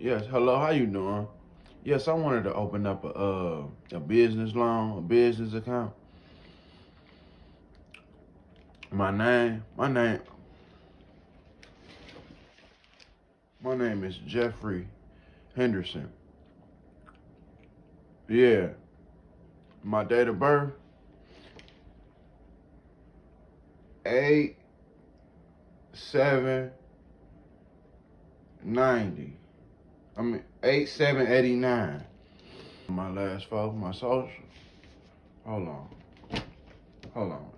Yes, hello, how you doing? Yes, I wanted to open up a business loan, a business account. My name is Jeffrey Henderson. Yeah, my date of birth, 8/7/90. I mean 8/7/89. My last four, my social. Hold on. Hold on.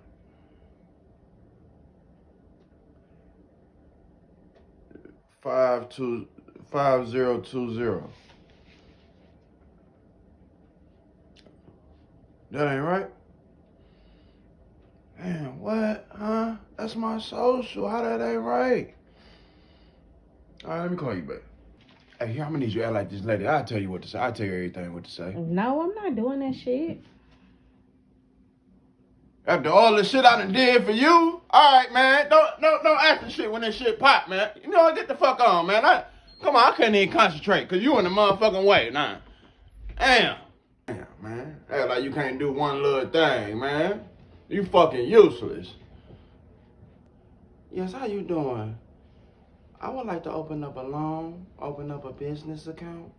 5020. That ain't right? Damn, what? Huh? That's my social. How that ain't right? All right, let me call you back. Hey, here, I'm gonna need you to act like this lady. I'll tell you what to say. I'll tell you everything what to say. No, I'm not doing that shit. After all the shit I done did for you, all right, man. Don't act the shit when this shit pop, man. You know what? Get the fuck on, man. Come on, I couldn't even concentrate because you in the motherfucking way, nah. Damn. Damn, man. Act like you can't do one little thing, man. You fucking useless. Yes, how you doing? I would like to open up a loan, open up a business account.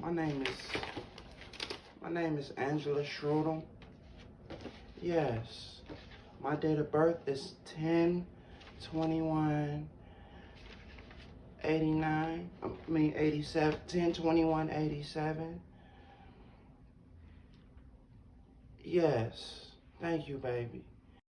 My name is Angela Schroeder. Yes. My date of birth is 10/21/89. 87. 10/21/87. Yes. Thank you, baby.